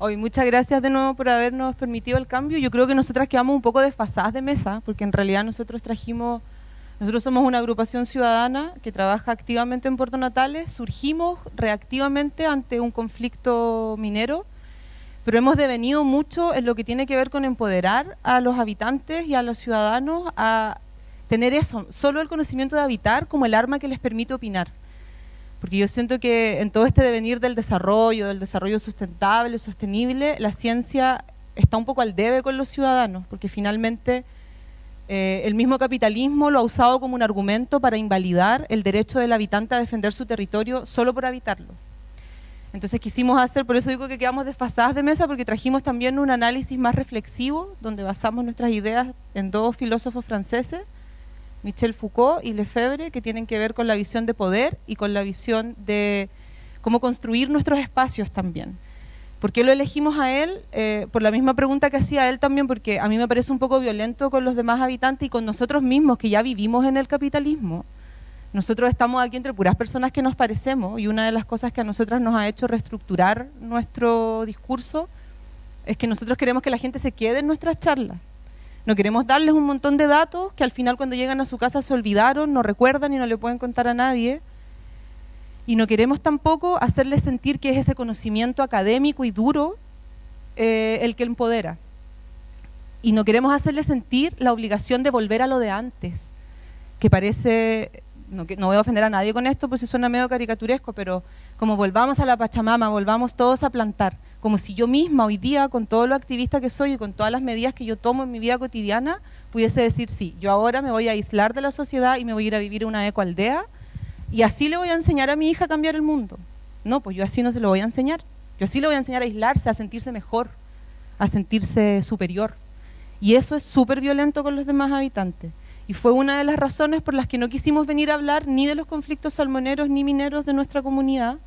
Hoy, muchas gracias de nuevo por habernos permitido el cambio. Yo creo que nosotras quedamos un poco desfasadas de mesa, porque en realidad nosotros somos una agrupación ciudadana que trabaja activamente en Puerto Natales, surgimos reactivamente ante un conflicto minero, pero hemos devenido mucho en lo que tiene que ver con empoderar a los habitantes y a los ciudadanos a tener eso, solo el conocimiento de habitar como el arma que les permite opinar. Porque yo siento que en todo este devenir del desarrollo sustentable, sostenible, la ciencia está un poco al debe con los ciudadanos, porque finalmente el mismo capitalismo lo ha usado como un argumento para invalidar el derecho del habitante a defender su territorio solo por habitarlo. Entonces quisimos hacer, por eso digo que quedamos desfasadas de mesa, porque trajimos también un análisis más reflexivo, donde basamos nuestras ideas en dos filósofos franceses, Michel Foucault y Lefebvre, que tienen que ver con la visión de poder y con la visión de cómo construir nuestros espacios también. ¿Por qué lo elegimos a él? Por la misma pregunta que hacía él también, porque a mí me parece un poco violento con los demás habitantes y con nosotros mismos, que ya vivimos en el capitalismo. Nosotros estamos aquí entre puras personas que nos parecemos, y una de las cosas que a nosotras nos ha hecho reestructurar nuestro discurso es que nosotros queremos que la gente se quede en nuestras charlas. No queremos darles un montón de datos que al final cuando llegan a su casa se olvidaron, no recuerdan y no le pueden contar a nadie. Y no queremos tampoco hacerles sentir que es ese conocimiento académico y duro el que empodera. Y no queremos hacerles sentir la obligación de volver a lo de antes, que parece, no voy a ofender a nadie con esto, pues si suena medio caricaturesco, pero como volvamos a la Pachamama, volvamos todos a plantar. Como si yo misma hoy día, con todo lo activista que soy y con todas las medidas que yo tomo en mi vida cotidiana, pudiese decir, sí, yo ahora me voy a aislar de la sociedad y me voy a ir a vivir en una ecoaldea y así le voy a enseñar a mi hija a cambiar el mundo. No, pues yo así no se lo voy a enseñar. Yo así le voy a enseñar a aislarse, a sentirse mejor, a sentirse superior. Y eso es súper violento con los demás habitantes. Y fue una de las razones por las que no quisimos venir a hablar ni de los conflictos salmoneros ni mineros de nuestra comunidad,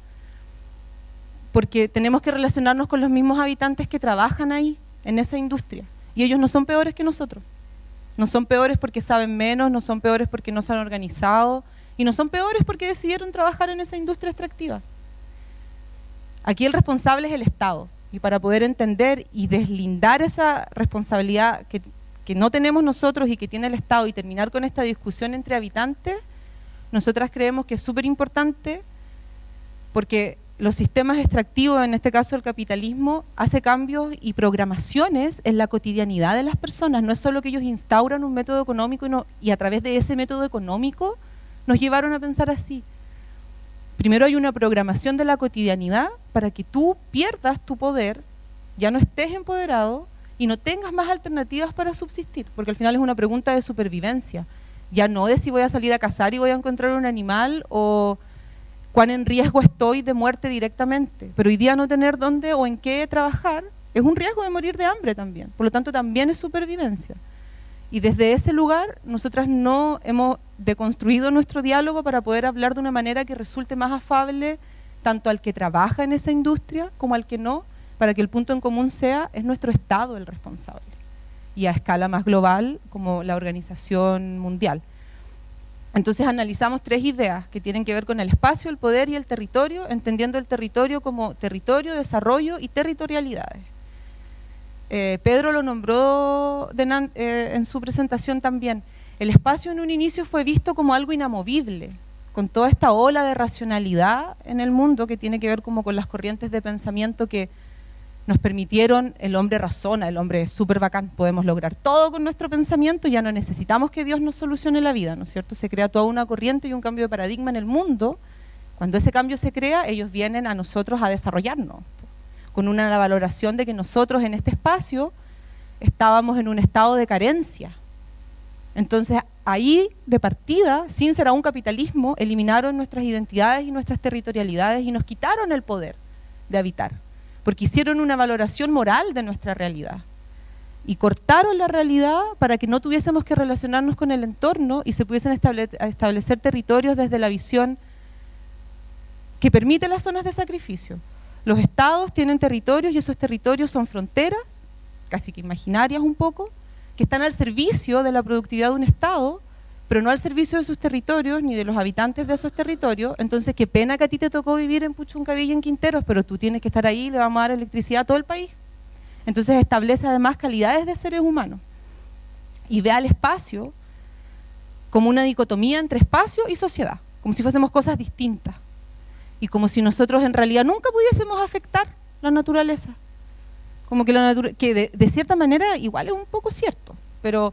porque tenemos que relacionarnos con los mismos habitantes que trabajan ahí, en esa industria. Y ellos no son peores que nosotros. No son peores porque saben menos, no son peores porque no se han organizado, y no son peores porque decidieron trabajar en esa industria extractiva. Aquí el responsable es el Estado. Y para poder entender y deslindar esa responsabilidad que no tenemos nosotros y que tiene el Estado y terminar con esta discusión entre habitantes, nosotras creemos que es súper importante porque los sistemas extractivos, en este caso el capitalismo, hace cambios y programaciones en la cotidianidad de las personas. No es solo que ellos instauran un método económico y a través de ese método económico nos llevaron a pensar así. Primero hay una programación de la cotidianidad para que tú pierdas tu poder, ya no estés empoderado y no tengas más alternativas para subsistir, porque al final es una pregunta de supervivencia, ya no de si voy a salir a cazar y voy a encontrar un animal o cuán en riesgo estoy de muerte directamente, pero hoy día no tener dónde o en qué trabajar es un riesgo de morir de hambre también, por lo tanto también es supervivencia. Y desde ese lugar nosotras no hemos deconstruido nuestro diálogo para poder hablar de una manera que resulte más afable tanto al que trabaja en esa industria como al que no, para que el punto en común sea, es nuestro Estado el responsable, y a escala más global como la Organización Mundial. Entonces analizamos tres ideas que tienen que ver con el espacio, el poder y el territorio, entendiendo el territorio como territorio, desarrollo y territorialidades. Pedro lo nombró en su presentación también. El espacio en un inicio fue visto como algo inamovible, con toda esta ola de racionalidad en el mundo que tiene que ver como con las corrientes de pensamiento que nos permitieron, el hombre razona, el hombre es súper bacán, podemos lograr todo con nuestro pensamiento, ya no necesitamos que Dios nos solucione la vida, ¿no es cierto? Se crea toda una corriente y un cambio de paradigma en el mundo. Cuando ese cambio se crea, ellos vienen a nosotros a desarrollarnos, con una valoración de que nosotros en este espacio estábamos en un estado de carencia. Entonces ahí, de partida, sin ser aún capitalismo, eliminaron nuestras identidades y nuestras territorialidades y nos quitaron el poder de habitar, porque hicieron una valoración moral de nuestra realidad y cortaron la realidad para que no tuviésemos que relacionarnos con el entorno y se pudiesen establecer territorios desde la visión que permite las zonas de sacrificio. Los estados tienen territorios y esos territorios son fronteras, casi que imaginarias un poco, que están al servicio de la productividad de un estado pero no al servicio de sus territorios ni de los habitantes de esos territorios. Entonces, qué pena que a ti te tocó vivir en Puchuncaví y en Quinteros, pero tú tienes que estar ahí y le vamos a dar electricidad a todo el país. Entonces establece además calidades de seres humanos y ve al espacio como una dicotomía entre espacio y sociedad, como si fuésemos cosas distintas y como si nosotros en realidad nunca pudiésemos afectar la naturaleza. Como que de cierta manera igual es un poco cierto, pero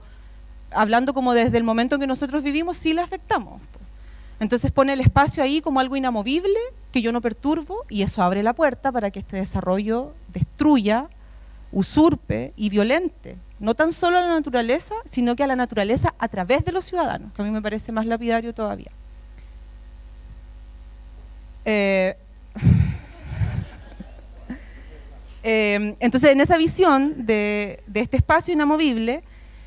hablando como desde el momento en que nosotros vivimos, sí la afectamos. Entonces pone el espacio ahí como algo inamovible, que yo no perturbo, y eso abre la puerta para que este desarrollo destruya, usurpe y violente, no tan solo a la naturaleza, sino que a la naturaleza a través de los ciudadanos, que a mí me parece más lapidario todavía. Entonces, en esa visión de este espacio inamovible,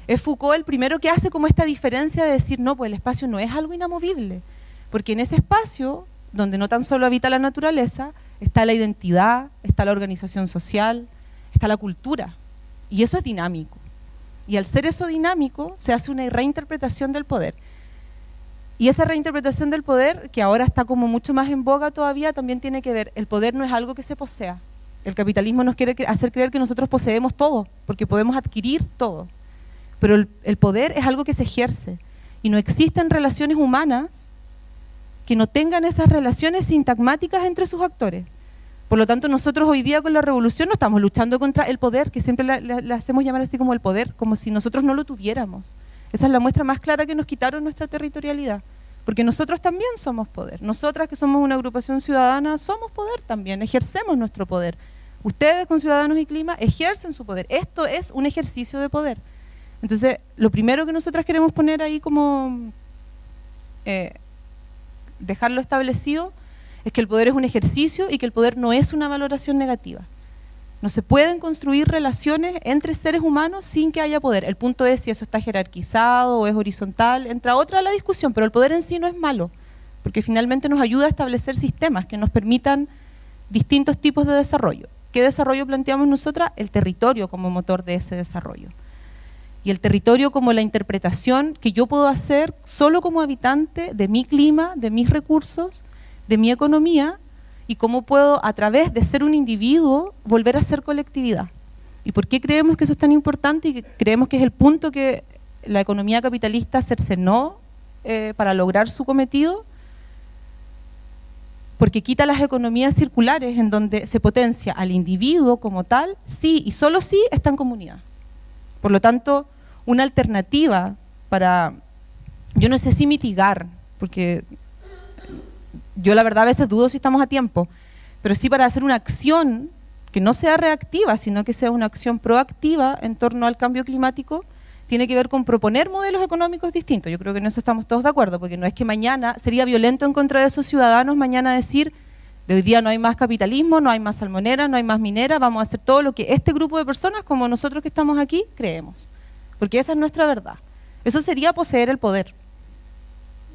es Foucault el primero que hace como esta diferencia de decir, no, pues el espacio no es algo inamovible, porque en ese espacio, donde no tan solo habita la naturaleza, está la identidad, está la organización social, está la cultura, y eso es dinámico. Y al ser eso dinámico, se hace una reinterpretación del poder. Y esa reinterpretación del poder, que ahora está como mucho más en boga todavía, también tiene que ver, el poder no es algo que se posea. El capitalismo nos quiere hacer creer que nosotros poseemos todo, porque podemos adquirir todo. Pero el poder es algo que se ejerce, y no existen relaciones humanas que no tengan esas relaciones sintagmáticas entre sus actores. Por lo tanto, nosotros hoy día con la revolución no estamos luchando contra el poder, que siempre le hacemos llamar así como el poder, como si nosotros no lo tuviéramos. Esa es la muestra más clara que nos quitaron nuestra territorialidad, porque nosotros también somos poder. Nosotras que somos una agrupación ciudadana somos poder también, ejercemos nuestro poder. Ustedes con Ciudadanos y Clima ejercen su poder. Esto es un ejercicio de poder. Entonces, lo primero que nosotras queremos poner ahí como dejarlo establecido es que el poder es un ejercicio y que el poder no es una valoración negativa. No se pueden construir relaciones entre seres humanos sin que haya poder. El punto es si eso está jerarquizado o es horizontal, entra otra a la discusión, pero el poder en sí no es malo, porque finalmente nos ayuda a establecer sistemas que nos permitan distintos tipos de desarrollo. ¿Qué desarrollo planteamos nosotras? El territorio como motor de ese desarrollo. Y el territorio como la interpretación que yo puedo hacer solo como habitante de mi clima, de mis recursos, de mi economía, y cómo puedo, a través de ser un individuo, volver a ser colectividad. ¿Y por qué creemos que eso es tan importante? Y que creemos que es el punto que la economía capitalista cercenó para lograr su cometido, porque quita las economías circulares en donde se potencia al individuo como tal, sí y solo sí está en comunidad. Por lo tanto, una alternativa para, yo no sé si mitigar, porque yo la verdad a veces dudo si estamos a tiempo, pero sí para hacer una acción que no sea reactiva, sino que sea una acción proactiva en torno al cambio climático, tiene que ver con proponer modelos económicos distintos. Yo creo que en eso estamos todos de acuerdo, porque no es que mañana, sería violento en contra de esos ciudadanos mañana decir, de hoy día no hay más capitalismo, no hay más salmonera, no hay más minera, vamos a hacer todo lo que este grupo de personas, como nosotros que estamos aquí, creemos. Porque esa es nuestra verdad. Eso sería poseer el poder.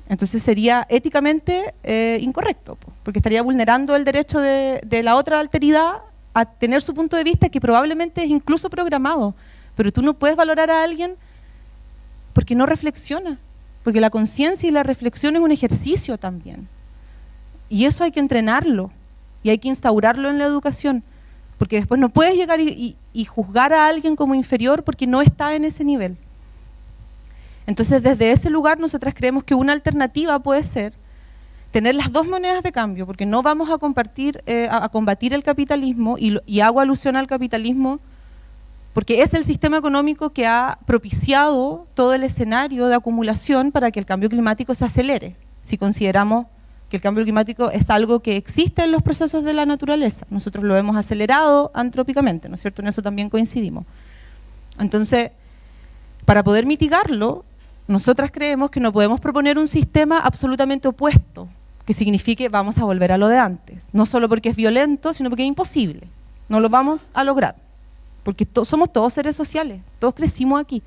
Entonces sería éticamente incorrecto, porque estaría vulnerando el derecho de la otra alteridad a tener su punto de vista, que probablemente es incluso programado. Pero tú no puedes valorar a alguien porque no reflexiona, porque la conciencia y la reflexión es un ejercicio también. Y eso hay que entrenarlo, y hay que instaurarlo en la educación, porque después no puedes llegar y juzgar a alguien como inferior porque no está en ese nivel. Entonces, desde ese lugar, nosotras creemos que una alternativa puede ser tener las dos monedas de cambio, porque no vamos a combatir el capitalismo, y hago alusión al capitalismo porque es el sistema económico que ha propiciado todo el escenario de acumulación para que el cambio climático se acelere, si consideramos que el cambio climático es algo que existe en los procesos de la naturaleza. Nosotros lo hemos acelerado antrópicamente, ¿no es cierto? En eso también coincidimos. Entonces, para poder mitigarlo, nosotras creemos que no podemos proponer un sistema absolutamente opuesto, que signifique vamos a volver a lo de antes. No solo porque es violento, sino porque es imposible. No lo vamos a lograr, porque somos todos seres sociales, todos crecimos aquí.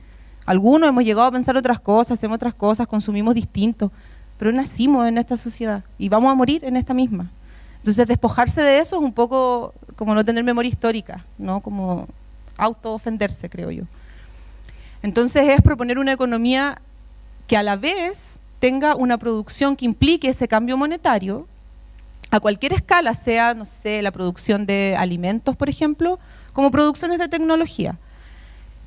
Algunos hemos llegado a pensar otras cosas, hacemos otras cosas, consumimos distinto, pero nacimos en esta sociedad y vamos a morir en esta misma. Entonces, despojarse de eso es un poco como no tener memoria histórica, ¿no? Como autoofenderse, creo yo. Entonces, es proponer una economía que a la vez tenga una producción que implique ese cambio monetario a cualquier escala, sea, no sé, la producción de alimentos, por ejemplo, como producciones de tecnología,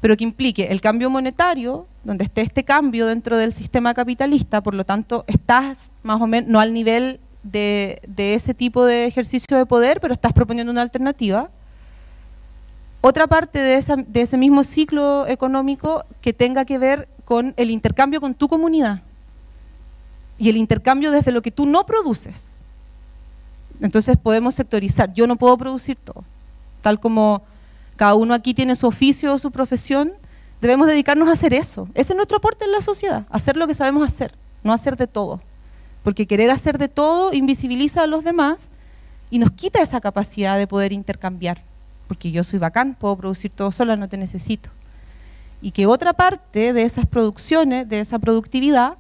pero que implique el cambio monetario, donde esté este cambio dentro del sistema capitalista, por lo tanto, estás más o menos, no al nivel de ese tipo de ejercicio de poder, pero estás proponiendo una alternativa. Otra parte de ese mismo ciclo económico que tenga que ver con el intercambio con tu comunidad y el intercambio desde lo que tú no produces. Entonces podemos sectorizar. Yo no puedo producir todo. Tal como cada uno aquí tiene su oficio o su profesión, debemos dedicarnos a hacer eso. Ese es nuestro aporte en la sociedad, hacer lo que sabemos hacer, no hacer de todo. Porque querer hacer de todo invisibiliza a los demás y nos quita esa capacidad de poder intercambiar. Porque yo soy bacán, puedo producir todo sola, no te necesito. Y que otra parte de esas producciones, de esa productividad,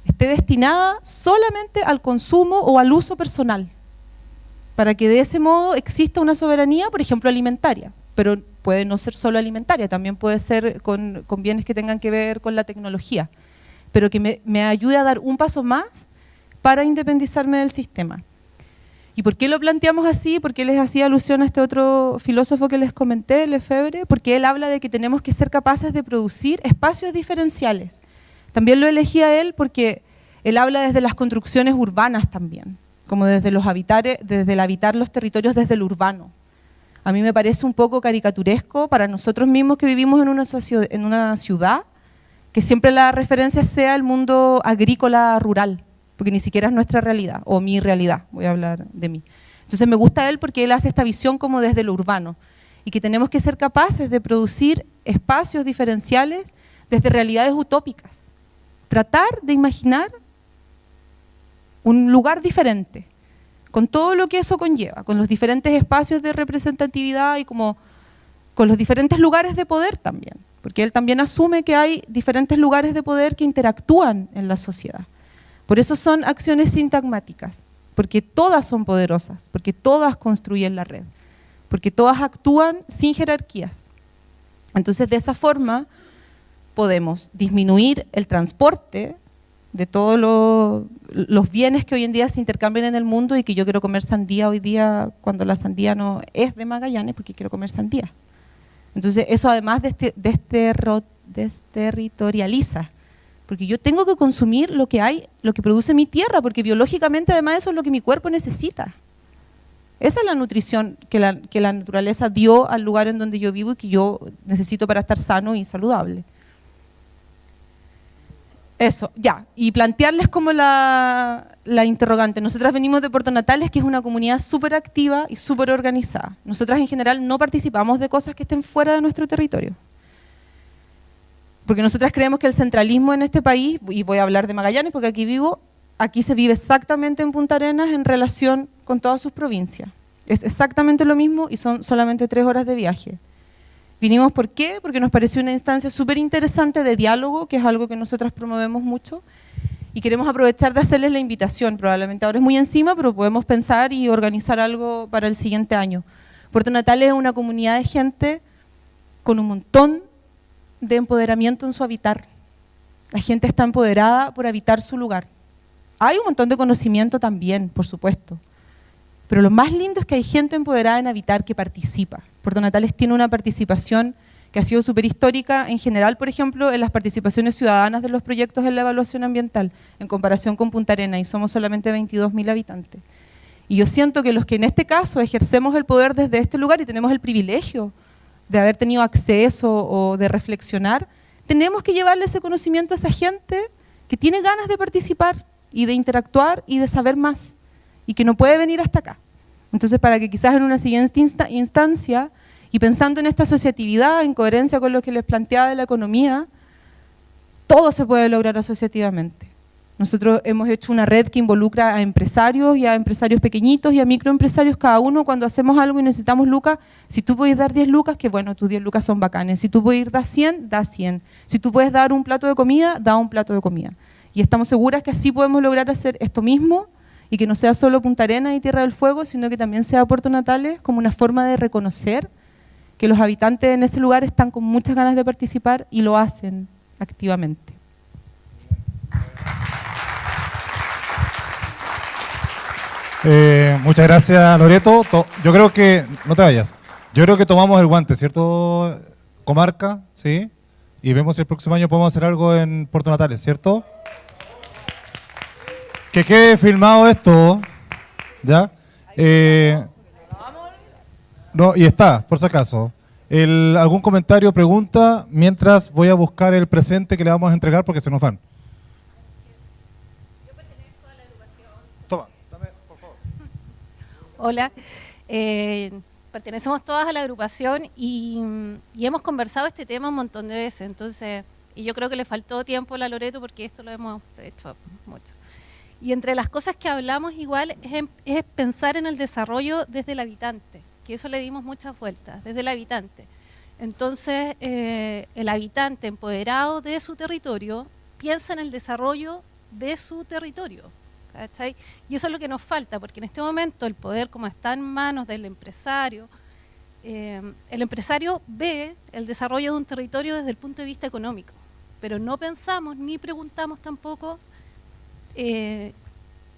esté destinada solamente al consumo o al uso personal, para que de ese modo exista una soberanía, por ejemplo, alimentaria, pero puede no ser solo alimentaria, también puede ser con bienes que tengan que ver con la tecnología, pero que me ayude a dar un paso más para independizarme del sistema. ¿Y por qué lo planteamos así? ¿Por qué les hacía alusión a este otro filósofo que les comenté, Lefebvre? Porque él habla de que tenemos que ser capaces de producir espacios diferenciales. También lo elegí a él porque él habla desde las construcciones urbanas también, como desde el habitar los territorios desde el urbano. A mí me parece un poco caricaturesco para nosotros mismos que vivimos en una ciudad, que siempre la referencia sea el mundo agrícola rural, porque ni siquiera es nuestra realidad, o mi realidad, voy a hablar de mí. Entonces me gusta él porque él hace esta visión como desde lo urbano, y que tenemos que ser capaces de producir espacios diferenciales desde realidades utópicas. Tratar de imaginar un lugar diferente, con todo lo que eso conlleva, con los diferentes espacios de representatividad y como con los diferentes lugares de poder también, porque él también asume que hay diferentes lugares de poder que interactúan en la sociedad. Por eso son acciones sintagmáticas, porque todas son poderosas, porque todas construyen la red, porque todas actúan sin jerarquías. Entonces, de esa forma podemos disminuir el transporte de todos los bienes que hoy en día se intercambian en el mundo y que yo quiero comer sandía hoy día cuando la sandía no es de Magallanes porque quiero comer sandía. Entonces eso además desterritorializa, porque yo tengo que consumir lo que hay, lo que produce mi tierra, porque biológicamente además eso es lo que mi cuerpo necesita. Esa es la nutrición que la naturaleza dio al lugar en donde yo vivo y que yo necesito para estar sano y saludable. Eso, ya, y plantearles como la interrogante. Nosotras venimos de Puerto Natales, que es una comunidad súper activa y súper organizada. Nosotras en general no participamos de cosas que estén fuera de nuestro territorio. Porque nosotras creemos que el centralismo en este país, y voy a hablar de Magallanes porque aquí vivo, aquí se vive exactamente en Punta Arenas en relación con todas sus provincias. Es exactamente lo mismo y son solamente 3 horas de viaje. Vinimos, ¿por qué? Porque nos pareció una instancia súper interesante de diálogo, que es algo que nosotras promovemos mucho, y queremos aprovechar de hacerles la invitación. Probablemente ahora es muy encima, pero podemos pensar y organizar algo para el siguiente año. Puerto Natales es una comunidad de gente con un montón de empoderamiento en su habitar. La gente está empoderada por habitar su lugar. Hay un montón de conocimiento también, por supuesto, pero lo más lindo es que hay gente empoderada en habitar que participa. Puerto Natales tiene una participación que ha sido súper histórica en general, por ejemplo, en las participaciones ciudadanas de los proyectos en la evaluación ambiental, en comparación con Punta Arenas, y somos solamente 22.000 habitantes. Y yo siento que los que en este caso ejercemos el poder desde este lugar y tenemos el privilegio de haber tenido acceso o de reflexionar, tenemos que llevarle ese conocimiento a esa gente que tiene ganas de participar y de interactuar y de saber más, y que no puede venir hasta acá. Entonces, para que quizás en una siguiente instancia, y pensando en esta asociatividad, en coherencia con lo que les planteaba de la economía, todo se puede lograr asociativamente. Nosotros hemos hecho una red que involucra a empresarios y a empresarios pequeñitos y a microempresarios, cada uno cuando hacemos algo y necesitamos lucas. Si tú puedes dar 10 lucas, que bueno, tus 10 lucas son bacanes. Si tú puedes dar 100, da 100. Si tú puedes dar un plato de comida, da un plato de comida. Y estamos seguras que así podemos lograr hacer esto mismo, y que no sea solo Punta Arenas y Tierra del Fuego, sino que también sea Puerto Natales como una forma de reconocer que los habitantes en ese lugar están con muchas ganas de participar y lo hacen activamente. Muchas gracias, Loreto. Yo creo que, no te vayas, yo creo que tomamos el guante, ¿cierto, comarca? ¿Sí? Y vemos si el próximo año podemos hacer algo en Puerto Natales, ¿cierto? Que quede filmado esto, ¿ya? No, y está, por si acaso. ¿Algún comentario, pregunta? Mientras voy a buscar el presente que le vamos a entregar porque se nos van. Yo pertenezco a la agrupación. Toma, dame, por favor. Hola, pertenecemos todas a la agrupación y hemos conversado este tema un montón de veces, entonces, y yo creo que le faltó tiempo a la Loreto porque esto lo hemos hecho mucho. Y entre las cosas que hablamos igual es pensar en el desarrollo desde el habitante, que eso le dimos muchas vueltas, desde el habitante. Entonces, el habitante empoderado de su territorio piensa en el desarrollo de su territorio, ¿cachai? Y eso es lo que nos falta, porque en este momento el poder, como está en manos del empresario, el empresario ve el desarrollo de un territorio desde el punto de vista económico, pero no pensamos ni preguntamos tampoco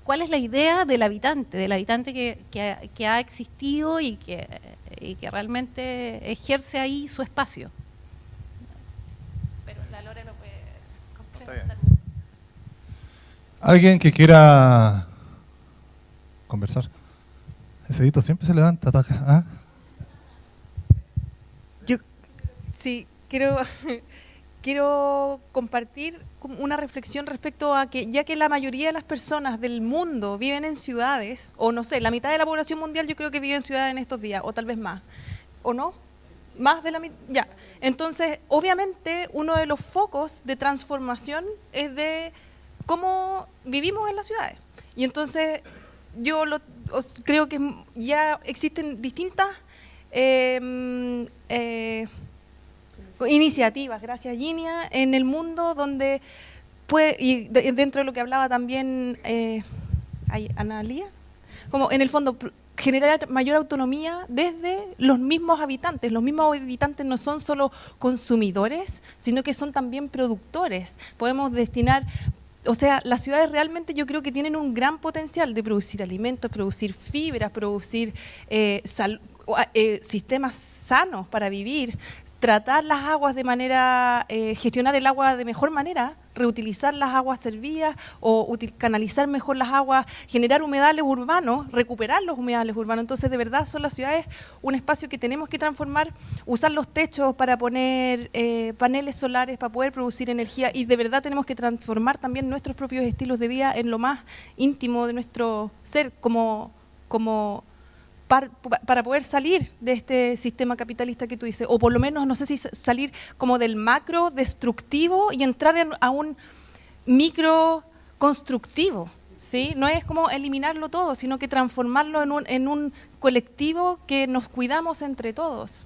cuál es la idea del habitante que ha existido y que realmente ejerce ahí su espacio. Pero la Lore lo puede complementar. ¿Alguien que quiera conversar? Ese dedito siempre se levanta, ataca. ¿Ah? Yo sí, quiero compartir una reflexión respecto a que, ya que la mayoría de las personas del mundo viven en ciudades, o no sé, la mitad de la población mundial yo creo que vive en ciudades en estos días, o tal vez más, ¿o no? Más de la mitad, ya. Entonces, obviamente, uno de los focos de transformación es de cómo vivimos en las ciudades. Y entonces, creo que ya existen distintas iniciativas, gracias Ginia, en el mundo donde y dentro de lo que hablaba también Analía, como en el fondo generar mayor autonomía desde los mismos habitantes. Los mismos habitantes no son solo consumidores, sino que son también productores. Podemos destinar, o sea, las ciudades realmente yo creo que tienen un gran potencial de producir alimentos, producir fibras, producir sistemas sanos para vivir, tratar las aguas de manera, gestionar el agua de mejor manera, reutilizar las aguas servidas o canalizar mejor las aguas, generar humedales urbanos, recuperar los humedales urbanos. Entonces, de verdad, son las ciudades un espacio que tenemos que transformar, usar los techos para poner paneles solares, para poder producir energía, y de verdad tenemos que transformar también nuestros propios estilos de vida en lo más íntimo de nuestro ser, para poder salir de este sistema capitalista que tú dices, o por lo menos, no sé si salir como del macro destructivo y entrar a un micro constructivo, ¿sí? No es como eliminarlo todo, sino que transformarlo en un colectivo que nos cuidamos entre todos.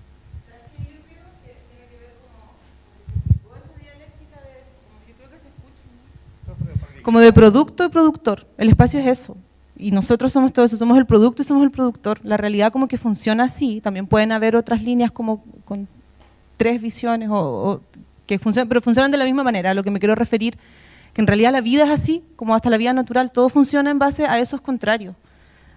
Como de producto y productor, el espacio es eso. Y nosotros somos todo eso, somos el producto y somos el productor. La realidad como que funciona así. También pueden haber otras líneas como con tres visiones que funcionan, pero funcionan de la misma manera. A lo que me quiero referir, que en realidad la vida es así, como hasta la vida natural, todo funciona en base a esos contrarios.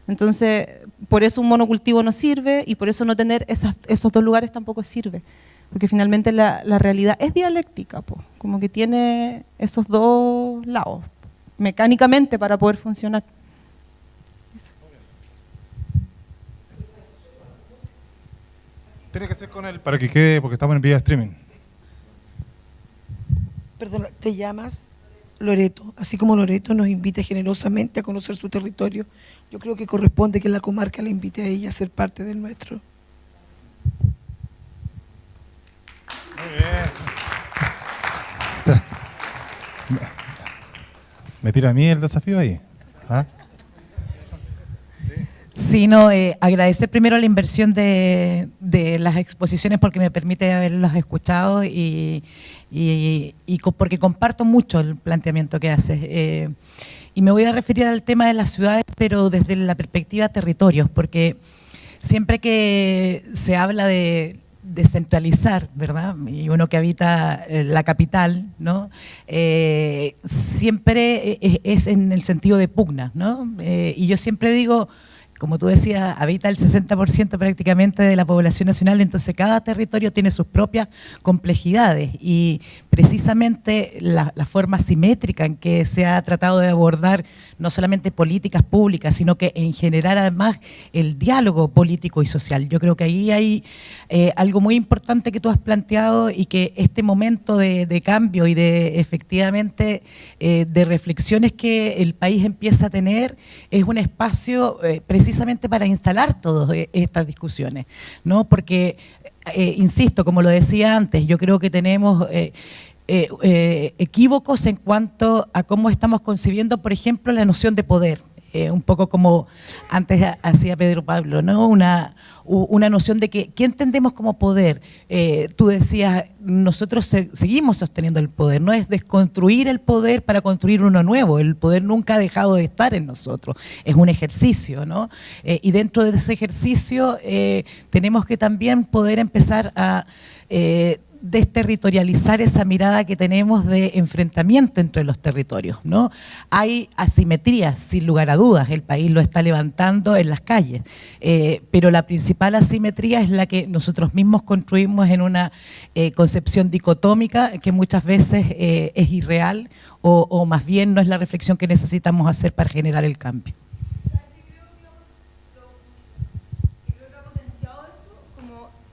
Entonces, por eso un monocultivo no sirve y por eso no tener esos dos lugares tampoco sirve. Porque finalmente la realidad es dialéctica, como que tiene esos dos lados, mecánicamente para poder funcionar. Tiene que ser con él para que quede, porque estamos en vía streaming. Perdona, te llamas Loreto. Así como Loreto nos invita generosamente a conocer su territorio, yo creo que corresponde que la comarca le invite a ella a ser parte del nuestro. Muy bien. ¿Me tira a mí el desafío ahí? ¿Ah? Sí, no, agradecer primero la inversión de las exposiciones porque me permite haberlas escuchado porque comparto mucho el planteamiento que haces. Y me voy a referir al tema de las ciudades, pero desde la perspectiva de territorios, porque siempre que se habla de descentralizar, ¿verdad? Y uno que habita la capital, ¿no? Siempre es en el sentido de pugna, ¿no? Y yo siempre digo, como tú decías, habita el 60% prácticamente de la población nacional, entonces cada territorio tiene sus propias complejidades y precisamente la forma simétrica en que se ha tratado de abordar no solamente políticas públicas, sino que en general además el diálogo político y social. Yo creo que ahí hay algo muy importante que tú has planteado y que este momento de cambio y de efectivamente de reflexiones que el país empieza a tener es un espacio precisamente para instalar todas estas discusiones, ¿no? Porque, insisto, como lo decía antes, yo creo que tenemos equívocos en cuanto a cómo estamos concibiendo, por ejemplo, la noción de poder. Un poco como antes hacía Pedro Pablo, ¿no? Una noción de que, ¿qué entendemos como poder? Tú decías, nosotros seguimos sosteniendo el poder, no es desconstruir el poder para construir uno nuevo, el poder nunca ha dejado de estar en nosotros, es un ejercicio, ¿no? Y dentro de ese ejercicio tenemos que también poder empezar a desterritorializar esa mirada que tenemos de enfrentamiento entre los territorios, ¿no? Hay asimetrías, sin lugar a dudas, el país lo está levantando en las calles, pero la principal asimetría es la que nosotros mismos construimos en una concepción dicotómica que muchas veces es irreal o más bien no es la reflexión que necesitamos hacer para generar el cambio.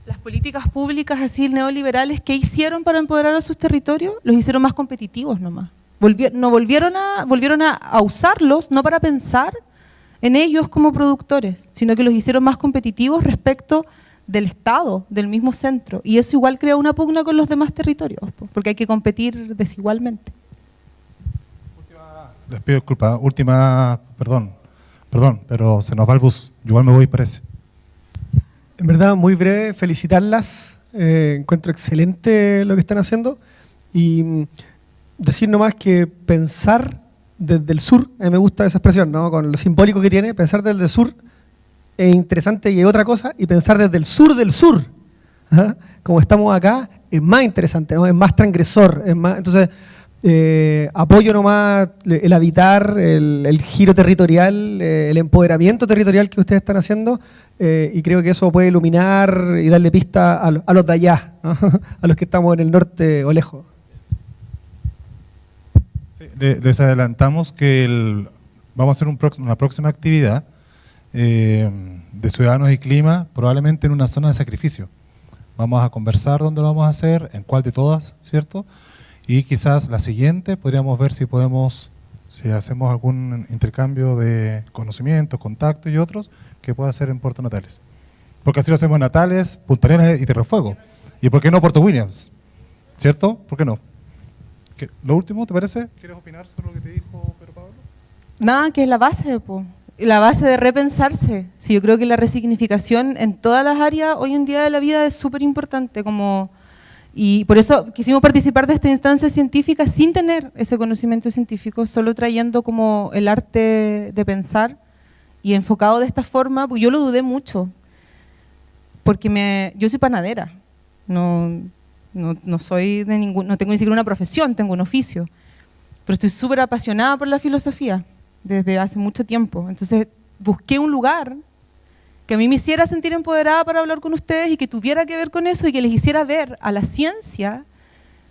Las políticas públicas así neoliberales, ¿qué hicieron para empoderar a sus territorios? Los hicieron más competitivos nomás. Volvieron a usarlos no para pensar en ellos como productores, sino que los hicieron más competitivos respecto del Estado, del mismo centro. Y eso igual crea una pugna con los demás territorios, porque hay que competir desigualmente. Les pido disculpas, perdón, pero se nos va el bus, yo igual me voy, parece. En verdad, muy breve, felicitarlas, encuentro excelente lo que están haciendo y decir nomás que pensar desde el sur, a mí me gusta esa expresión, ¿no? Con lo simbólico que tiene, pensar desde el sur es interesante y es otra cosa, y pensar desde el sur del sur, ¿ah? Como estamos acá, es más interesante, ¿no? Es más transgresor, es más, entonces apoyo nomás el habitar, el giro territorial, el empoderamiento territorial que ustedes están haciendo, y creo que eso puede iluminar y darle pista a los de allá, ¿no? A los que estamos en el norte o lejos. Sí, les adelantamos que vamos a hacer una próxima actividad de Ciudadanos y Clima, probablemente en una zona de sacrificio. Vamos a conversar dónde lo vamos a hacer, en cuál de todas, ¿cierto? Y quizás la siguiente podríamos ver si hacemos algún intercambio de conocimientos, contactos y otros que pueda hacer en Puerto Natales. Porque así lo hacemos en Natales, Punta Arenas y Tierra del Fuego. ¿Y por qué no Puerto Williams? ¿Cierto? ¿Por qué no? ¿Lo último, te parece? ¿Quieres opinar sobre lo que te dijo Pedro Pablo? Nada, que es la base, la base de repensarse. Sí, yo creo que la resignificación en todas las áreas hoy en día de la vida es súper importante, y por eso quisimos participar de esta instancia científica sin tener ese conocimiento científico, solo trayendo como el arte de pensar y enfocado de esta forma, porque yo lo dudé mucho, porque yo soy panadera, no soy no tengo ni siquiera una profesión, tengo un oficio, pero estoy súper apasionada por la filosofía desde hace mucho tiempo, entonces busqué un lugar que a mí me hiciera sentir empoderada para hablar con ustedes y que tuviera que ver con eso y que les hiciera ver a la ciencia,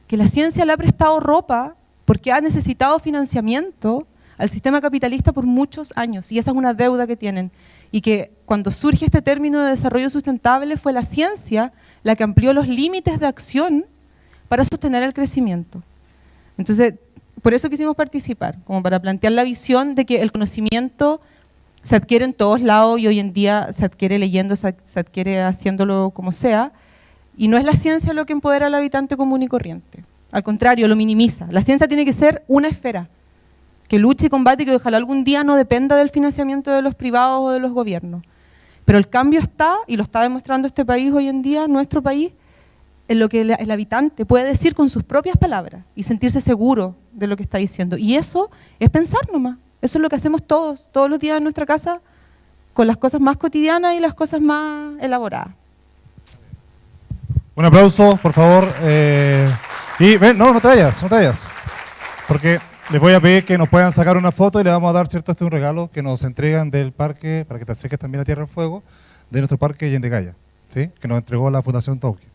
que la ciencia le ha prestado ropa porque ha necesitado financiamiento al sistema capitalista por muchos años y esa es una deuda que tienen y que cuando surge este término de desarrollo sustentable fue la ciencia la que amplió los límites de acción para sostener el crecimiento. Entonces, por eso quisimos participar, como para plantear la visión de que el conocimiento se adquiere en todos lados y hoy en día se adquiere leyendo, se adquiere haciéndolo como sea, y no es la ciencia lo que empodera al habitante común y corriente. Al contrario, lo minimiza. La ciencia tiene que ser una esfera que luche y combate y que ojalá algún día no dependa del financiamiento de los privados o de los gobiernos. Pero el cambio está, y lo está demostrando este país hoy en día, nuestro país, en lo que el habitante puede decir con sus propias palabras y sentirse seguro de lo que está diciendo. Y eso es pensar nomás. Eso es lo que hacemos todos los días en nuestra casa, con las cosas más cotidianas y las cosas más elaboradas. Un aplauso, por favor. Y ven, no te vayas, porque les voy a pedir que nos puedan sacar una foto y le vamos a dar, ¿cierto? Un regalo que nos entregan del parque, para que te acerques también a Tierra del Fuego, de nuestro parque Yendecaya, ¿sí? Que nos entregó la Fundación Tauquis.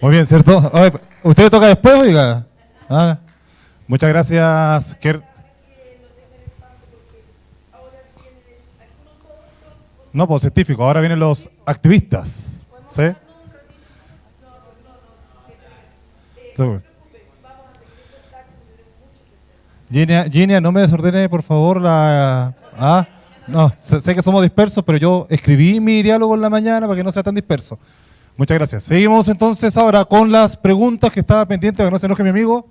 Muy bien, ¿cierto? ¿Usted le toca después, oiga? Muchas gracias. No, pues científico. Ahora vienen los activistas. ¿Sí? Ginia, no me desordene, por favor, no, sé que somos dispersos, pero yo escribí mi diálogo en la mañana para que no sea tan disperso. Muchas gracias. Seguimos entonces ahora con las preguntas que estaba pendiente, para que no se enoje mi amigo.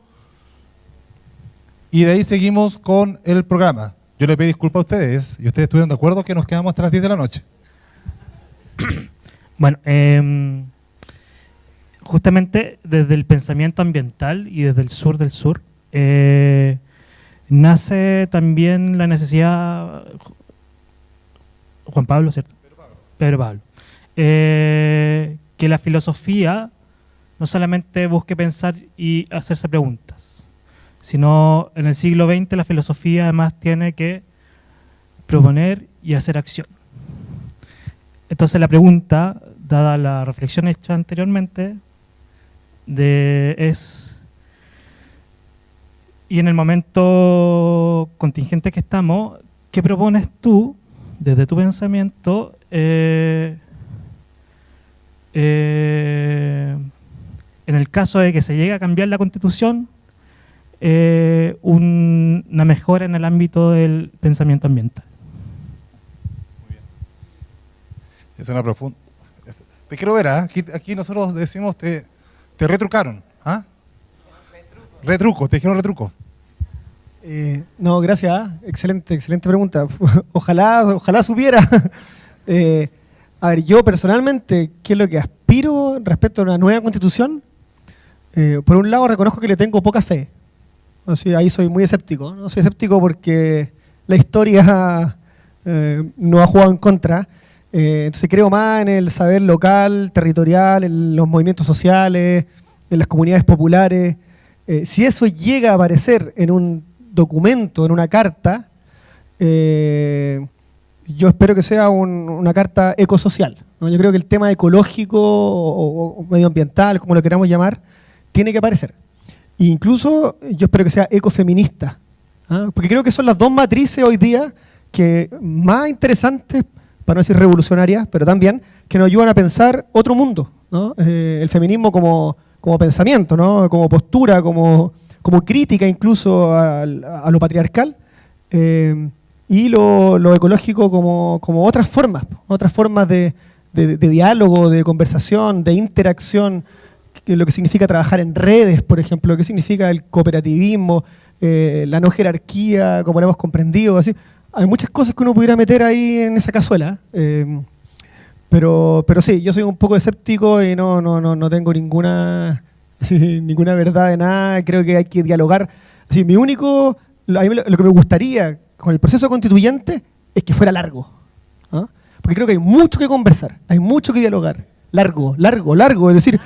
Y de ahí seguimos con el programa. Yo le pedí disculpas a ustedes y ustedes estuvieron de acuerdo que nos quedamos hasta las 10 de la noche. Bueno, justamente desde el pensamiento ambiental y desde el sur del sur, nace también la necesidad, Juan Pablo, ¿cierto? Pedro Pablo. Que la filosofía no solamente busque pensar y hacerse preguntas, sino en el siglo XX la filosofía además tiene que proponer y hacer acción. Entonces la pregunta, dada la reflexión hecha anteriormente, es, y en el momento contingente que estamos, ¿qué propones tú desde tu pensamiento en el caso de que se llegue a cambiar la Constitución, una mejora en el ámbito del pensamiento ambiental? Muy bien. Es una profunda... Te quiero ver, aquí nosotros decimos te retrucaron. Retruco, te dijeron retruco. No, gracias. Excelente pregunta. Ojalá supiera. A ver, yo personalmente, ¿qué es lo que aspiro respecto a una nueva constitución? Por un lado, reconozco que le tengo poca fe. O sea, ahí soy muy escéptico. No soy escéptico porque la historia no ha jugado en contra. Entonces creo más en el saber local, territorial, en los movimientos sociales, en las comunidades populares. Si eso llega a aparecer en un documento, en una carta, yo espero que sea una carta ecosocial, ¿no? Yo creo que el tema ecológico o medioambiental, como lo queramos llamar, tiene que aparecer. E incluso yo espero que sea ecofeminista, porque creo que son las dos matrices hoy día que más interesantes, para no decir revolucionarias, pero también que nos ayudan a pensar otro mundo, ¿no? El feminismo como pensamiento, ¿no? Como postura, como crítica incluso a lo patriarcal, y lo ecológico como otras formas de diálogo, de conversación, de interacción, lo que significa trabajar en redes, por ejemplo, lo que significa el cooperativismo, la no jerarquía, como lo hemos comprendido, así. Hay muchas cosas que uno pudiera meter ahí en esa cazuela, pero sí, yo soy un poco escéptico y no tengo ninguna verdad de nada. Creo que hay que dialogar. Así, lo que me gustaría con el proceso constituyente es que fuera largo, ¿no? Porque creo que hay mucho que conversar, hay mucho que dialogar. Largo, es decir,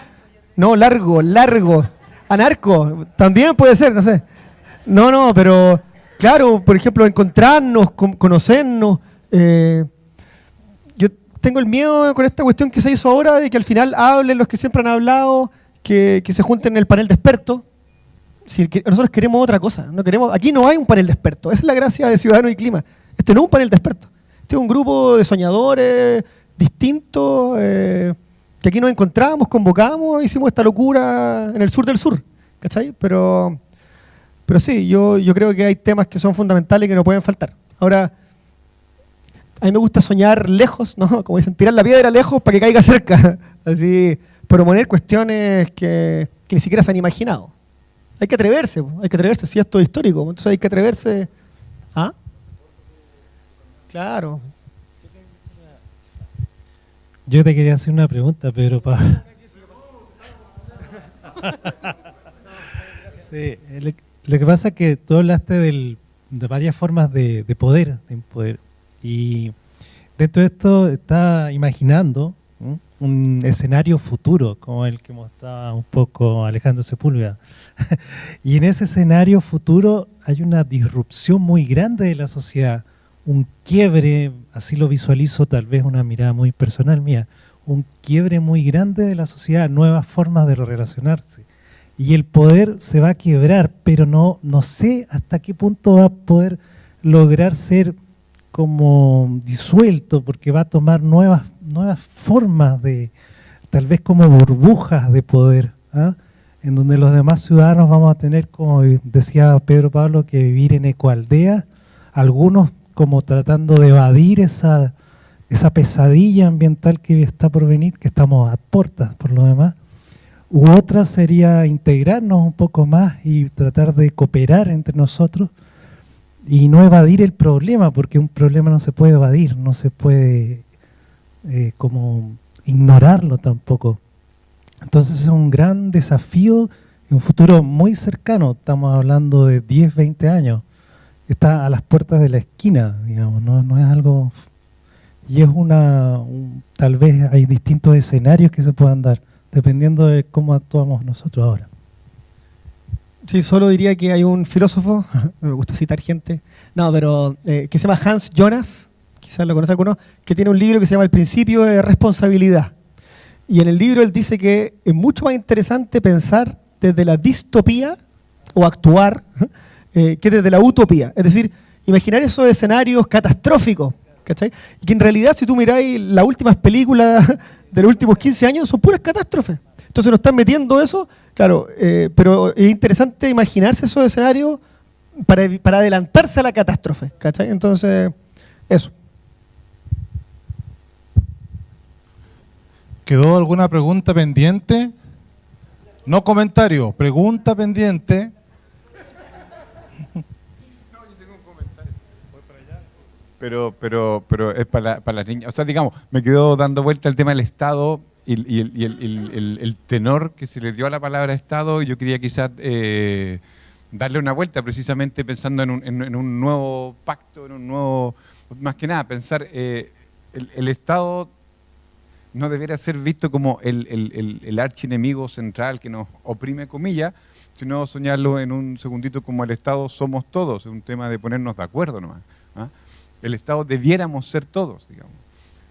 no, largo. Anarco, también puede ser, no sé. No, pero claro, por ejemplo, encontrarnos, conocernos. Yo tengo el miedo con esta cuestión que se hizo ahora de que al final hablen los que siempre han hablado, que se junten en el panel de expertos. Si nosotros queremos otra cosa, aquí no hay un panel de expertos. Esa es la gracia de Ciudadanos y Clima. Este no es un panel de expertos. Este es un grupo de soñadores distintos que aquí nos encontramos, convocamos, hicimos esta locura en el sur del sur, ¿cachai? Pero sí, yo creo que hay temas que son fundamentales y que no pueden faltar. Ahora, a mí me gusta soñar lejos, ¿no? Como dicen, tirar la piedra lejos para que caiga cerca. Así, proponer cuestiones que ni siquiera se han imaginado. Hay que atreverse, si esto es histórico, entonces hay que atreverse. Claro. Yo te quería hacer una pregunta, Pedro Pablo. Sí, lo que pasa es que tú hablaste de varias formas de poder, y dentro de esto está imaginando, ¿no?, un escenario futuro, como el que mostraba un poco Alejandro Sepúlveda. Y en ese escenario futuro hay una disrupción muy grande de la sociedad, un quiebre, así lo visualizo, tal vez una mirada muy personal mía, un quiebre muy grande de la sociedad, nuevas formas de relacionarse. Y el poder se va a quebrar, pero no sé hasta qué punto va a poder lograr ser como disuelto, porque va a tomar nuevas formas de, tal vez como burbujas de poder, ¿ah?, en donde los demás ciudadanos vamos a tener, como decía Pedro Pablo, que vivir en ecoaldeas, algunos como tratando de evadir esa pesadilla ambiental que está por venir, que estamos a puertas por lo demás. U otra sería integrarnos un poco más y tratar de cooperar entre nosotros y no evadir el problema, porque un problema no se puede evadir, no se puede como ignorarlo tampoco. Entonces es un gran desafío y un futuro muy cercano, estamos hablando de 10, 20 años, está a las puertas de la esquina, digamos, no es algo... Y es tal vez hay distintos escenarios que se puedan dar, dependiendo de cómo actuamos nosotros ahora. Sí, solo diría que hay un filósofo, me gusta citar gente, que se llama Hans Jonas, quizás lo conoce alguno, que tiene un libro que se llama El principio de responsabilidad. Y en el libro él dice que es mucho más interesante pensar desde la distopía o actuar que desde la utopía. Es decir, imaginar esos escenarios catastróficos, ¿cachai? Y que en realidad, si tú miráis las últimas películas de los últimos 15 años, son puras catástrofes. Entonces nos están metiendo eso, claro, pero es interesante imaginarse esos escenarios para adelantarse a la catástrofe, ¿cachai? Entonces, eso. ¿Quedó alguna pregunta pendiente? No comentario, pregunta pendiente. Pero es para las niñas. O sea, digamos, me quedó dando vuelta el tema del Estado y el tenor que se le dio a la palabra Estado. Y yo quería quizás darle una vuelta, precisamente pensando en un nuevo pacto, en un nuevo... Más que nada, pensar, el Estado no debería ser visto como el archienemigo central que nos oprime, comillas, sino soñarlo en un segundito como el Estado somos todos, es un tema de ponernos de acuerdo nomás, ¿ah? El Estado debiéramos ser todos, digamos,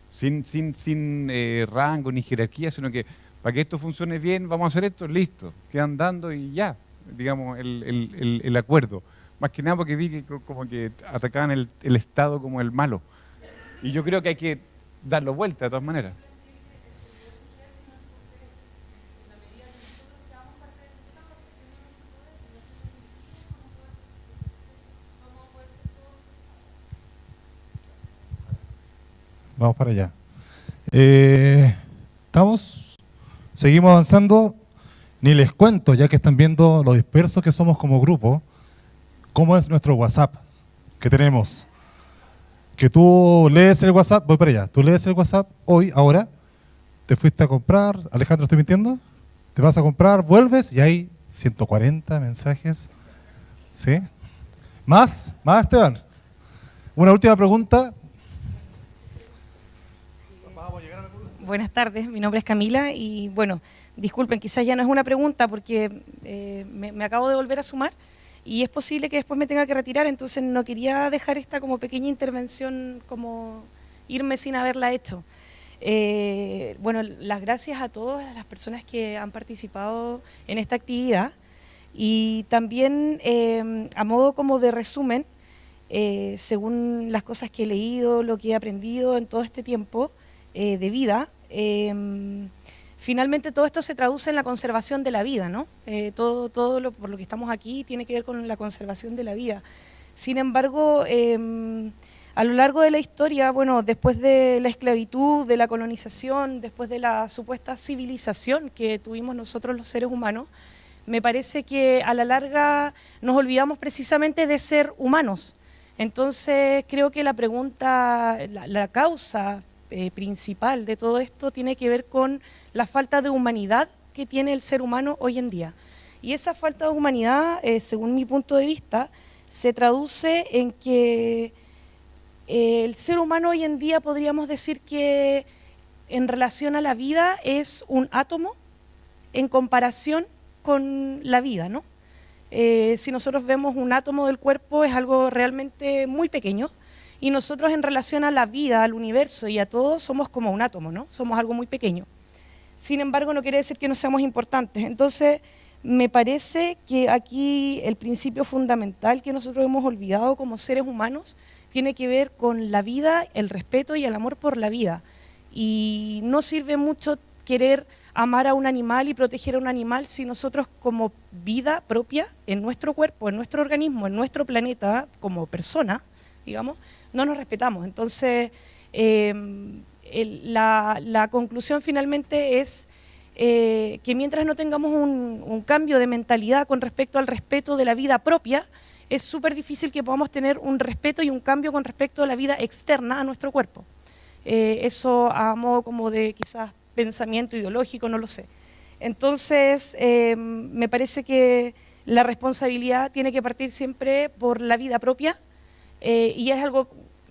sin rango ni jerarquía, sino que para que esto funcione bien vamos a hacer esto, listo, quedan dando y ya, digamos, el acuerdo. Más que nada porque vi que como que atacaban el Estado como el malo. Y yo creo que hay que darlo vuelta de todas maneras. Vamos para allá. Seguimos avanzando. Ni les cuento, ya que están viendo lo dispersos que somos como grupo, cómo es nuestro WhatsApp que tenemos. Que tú lees el WhatsApp, voy para allá, tú lees el WhatsApp hoy, ahora, te fuiste a comprar, Alejandro, ¿estoy mintiendo? Te vas a comprar, vuelves y hay 140 mensajes. ¿Sí? ¿Más, Esteban? Una última pregunta. Buenas tardes, mi nombre es Camila y bueno, disculpen, quizás ya no es una pregunta porque me acabo de volver a sumar y es posible que después me tenga que retirar, entonces no quería dejar esta como pequeña intervención, como irme sin haberla hecho. Bueno, las gracias a todas las personas que han participado en esta actividad y también a modo como de resumen, según las cosas que he leído, lo que he aprendido en todo este tiempo de vida, finalmente todo esto se traduce en la conservación de la vida, ¿no? Todo por lo que estamos aquí tiene que ver con la conservación de la vida. Sin embargo, a lo largo de la historia, bueno, después de la esclavitud, de la colonización, después de la supuesta civilización que tuvimos nosotros los seres humanos, me parece que a la larga nos olvidamos precisamente de ser humanos. Entonces creo que la pregunta, la causa principal de todo esto tiene que ver con la falta de humanidad que tiene el ser humano hoy en día. Y esa falta de humanidad, según mi punto de vista, se traduce en que el ser humano hoy en día podríamos decir que en relación a la vida es un átomo en comparación con la vida, ¿no? Si nosotros vemos un átomo del cuerpo es algo realmente muy pequeño y nosotros en relación a la vida, al universo y a todo somos como un átomo, ¿no? Somos algo muy pequeño. Sin embargo, no quiere decir que no seamos importantes. Entonces, me parece que aquí el principio fundamental que nosotros hemos olvidado como seres humanos tiene que ver con la vida, el respeto y el amor por la vida. Y no sirve mucho querer amar a un animal y proteger a un animal si nosotros como vida propia, en nuestro cuerpo, en nuestro organismo, en nuestro planeta, como persona, digamos, no nos respetamos. Entonces, la conclusión finalmente es que mientras no tengamos un cambio de mentalidad con respecto al respeto de la vida propia, es súper difícil que podamos tener un respeto y un cambio con respecto a la vida externa a nuestro cuerpo. Eso a modo como de quizás pensamiento ideológico, no lo sé. Entonces, me parece que la responsabilidad tiene que partir siempre por la vida propia y es algo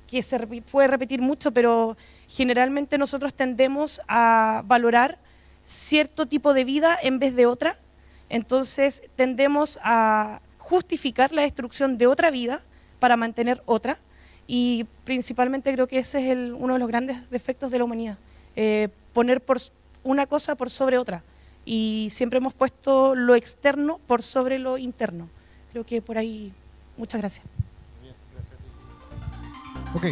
que se puede repetir mucho, pero generalmente nosotros tendemos a valorar cierto tipo de vida en vez de otra, entonces tendemos a justificar la destrucción de otra vida para mantener otra y principalmente creo que ese es uno de los grandes defectos de la humanidad, poner por una cosa por sobre otra y siempre hemos puesto lo externo por sobre lo interno. Creo que por ahí, muchas gracias. Ok.